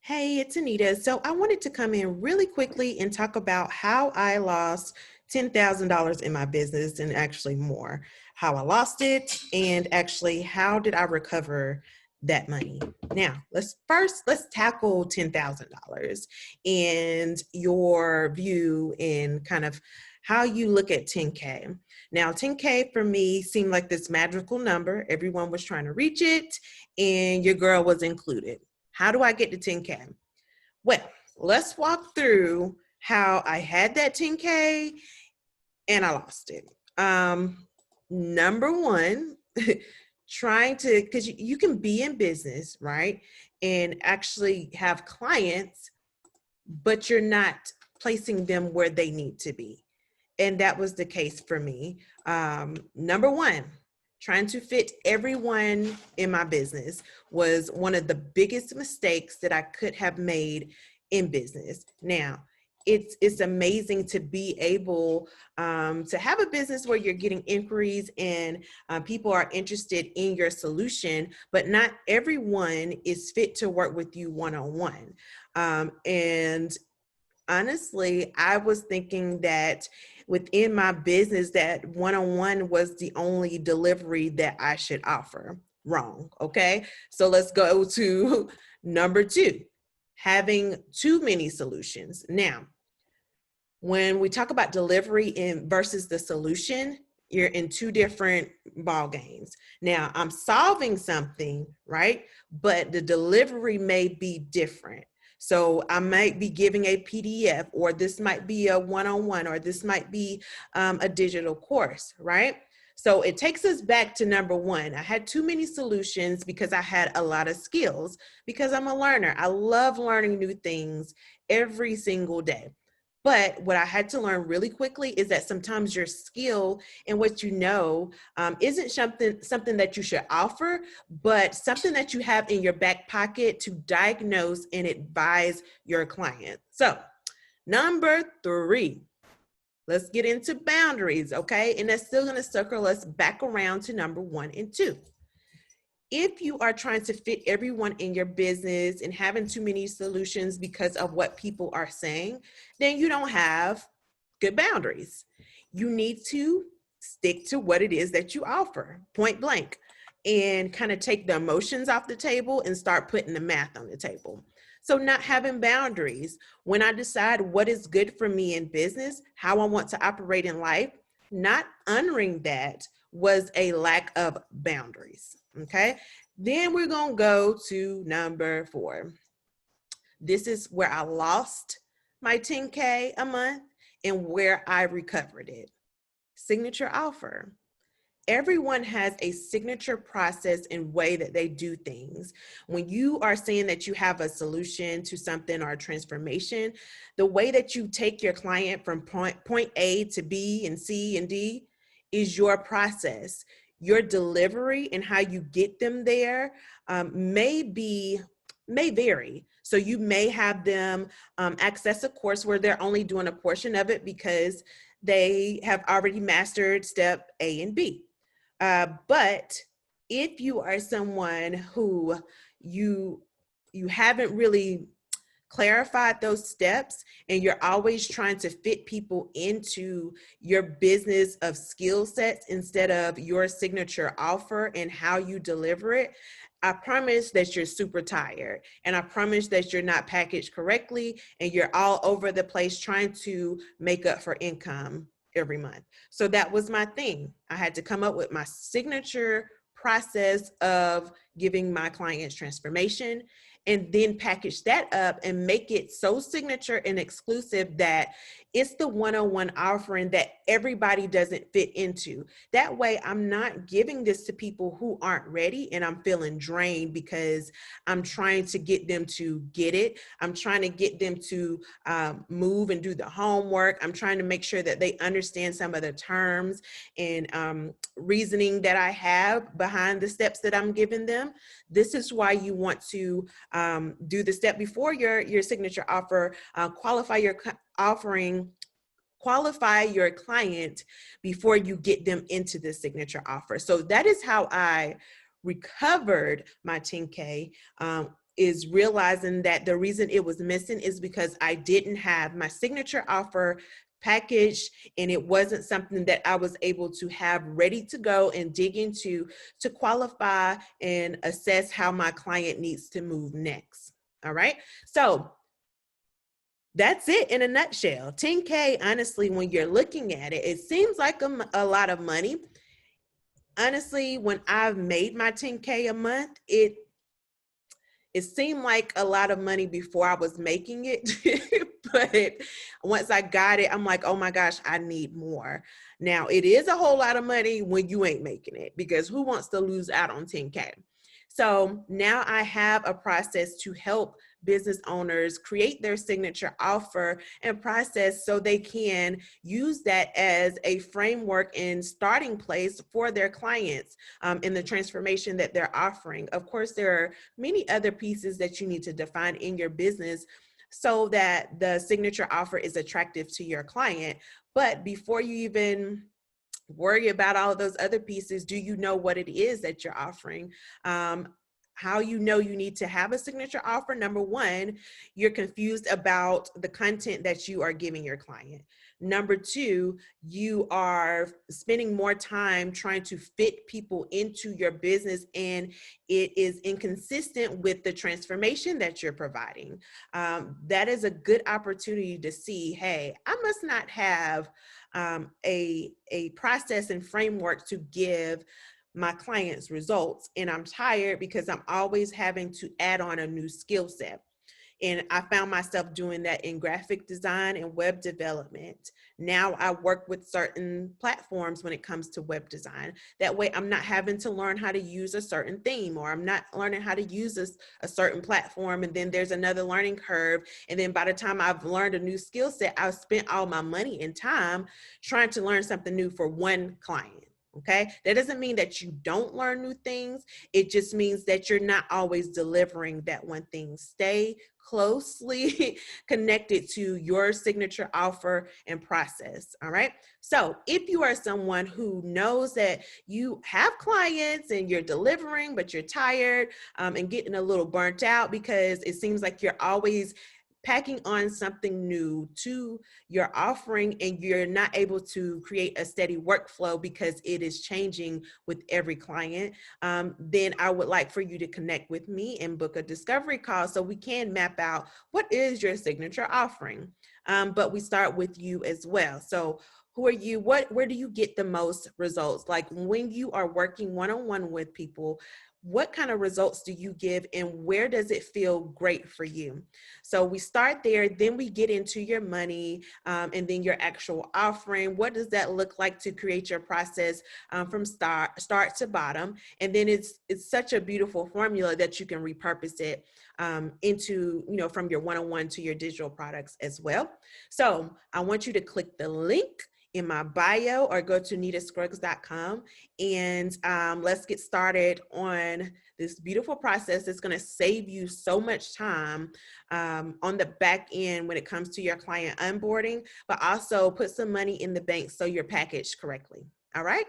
Hey, it's Anita. So I wanted to come in really quickly and talk about how I lost $10,000 in my business and actually more, how I lost it and actually how did I recover that money. Now, let's tackle $10,000 and your view and kind of how you look at 10K. Now, 10K for me seemed like this magical number. Everyone was trying to reach it and your girl was included. How do I get to 10K? Well, let's walk through how I had that 10K and I lost it. Number one, trying to, because you can be in business, right? And actually have clients, but you're not placing them where they need to be. And that was the case for me. Number one, trying to fit everyone in my business was one of the biggest mistakes that I could have made in business. Now, it's amazing to be able to have a business where you're getting inquiries and people are interested in your solution, but not everyone is fit to work with you one-on-one. And honestly, I was thinking that within my business that one-on-one was the only delivery that I should offer. Wrong, okay? So let's go to number two, having too many solutions. Now, when we talk about delivery in versus the solution, you're in two different ball games. Now, I'm solving something, right? But the delivery may be different. So I might be giving a PDF, or this might be a one-on-one, or this might be a digital course, right? So it takes us back to number one. I had too many solutions because I had a lot of skills, because I'm a learner. I love learning new things every single day. But what I had to learn really quickly is that sometimes your skill and what you know isn't something that you should offer, but something that you have in your back pocket to diagnose and advise your client. So number three, let's get into boundaries, okay? And that's still gonna circle us back around to number one and two. If you are trying to fit everyone in your business and having too many solutions because of what people are saying, then you don't have good boundaries. You need to stick to what it is that you offer, point blank, and kind of take the emotions off the table and start putting the math on the table. So not having boundaries. When I decide what is good for me in business, how I want to operate in life, not honoring that was a lack of boundaries. Okay. Then we're going to go to number four. This is where I lost my 10K a month and where I recovered it. Signature offer. Everyone has a signature process and way that they do things. When you are saying that you have a solution to something or a transformation, the way that you take your client from point A to B and C and D is your process. Your delivery and how you get them there may vary. So you may have them access a course where they're only doing a portion of it because they have already mastered step A and B. But if you are someone who you haven't really clarified those steps and you're always trying to fit people into your business of skill sets instead of your signature offer and how you deliver it, I promise that you're super tired, and I promise that you're not packaged correctly and you're all over the place trying to make up for income every month. So that was my thing. I had to come up with my signature process of giving my clients transformation and then package that up and make it so signature and exclusive that it's the one-on-one offering that everybody doesn't fit into. That way, I'm not giving this to people who aren't ready and I'm feeling drained because I'm trying to get them to get it. I'm trying to get them to move and do the homework. I'm trying to make sure that they understand some of the terms and reasoning that I have behind the steps that I'm giving them. This is why you want to do the step before your signature offer, qualify your offering, qualify your client before you get them into the signature offer. So that is how I recovered my 10K. is realizing that the reason it was missing is because I didn't have my signature offer packaged, and it wasn't something that I was able to have ready to go and dig into to qualify and assess how my client needs to move next. All right. So that's it in a nutshell. 10K, honestly, when you're looking at it, it seems like a lot of money. Honestly, when I've made my 10K a month, it seemed like a lot of money before I was making it. But once I got it, I'm like, oh my gosh, I need more. Now, it is a whole lot of money when you ain't making it, because who wants to lose out on 10K? So now I have a process to help business owners create their signature offer and process so they can use that as a framework and starting place for their clients in the transformation that they're offering. Of course, there are many other pieces that you need to define in your business so that the signature offer is attractive to your client. But before you even worry about all of those other pieces, do you know what it is that you're offering? How you know you need to have a signature offer? Number one, you're confused about the content that you are giving your client. Number two, you are spending more time trying to fit people into your business, and it is inconsistent with the transformation that you're providing. That is a good opportunity to see, hey, I must not have a process and framework to give my clients results, and I'm tired because I'm always having to add on a new skill set. And I found myself doing that in graphic design and web development. Now I work with certain platforms when it comes to web design. That way I'm not having to learn how to use a certain theme, or I'm not learning how to use a certain platform, and then there's another learning curve. And then by the time I've learned a new skill set, I've spent all my money and time trying to learn something new for one client. Okay, that doesn't mean that you don't learn new things. It just means that you're not always delivering that one thing. Stay closely connected to your signature offer and process. All right. So if you are someone who knows that you have clients and you're delivering, but you're tired and getting a little burnt out because it seems like you're always packing on something new to your offering and you're not able to create a steady workflow because it is changing with every client, then I would like for you to connect with me and book a discovery call so we can map out what is your signature offering. But we start with you as well. So who are you? Where do you get the most results? Like when you are working one-on-one with people, what kind of results do you give and where does it feel great for you? So we start there, then we get into your money and then your actual offering. What does that look like to create your process from start to bottom? And then it's such a beautiful formula that you can repurpose it into, from your one-on-one to your digital products as well. So I want you to click the link in my bio or go to nitascruggs.com and let's get started on this beautiful process that's going to save you so much time on the back end when it comes to your client onboarding, but also put some money in the bank so you're packaged correctly. All right.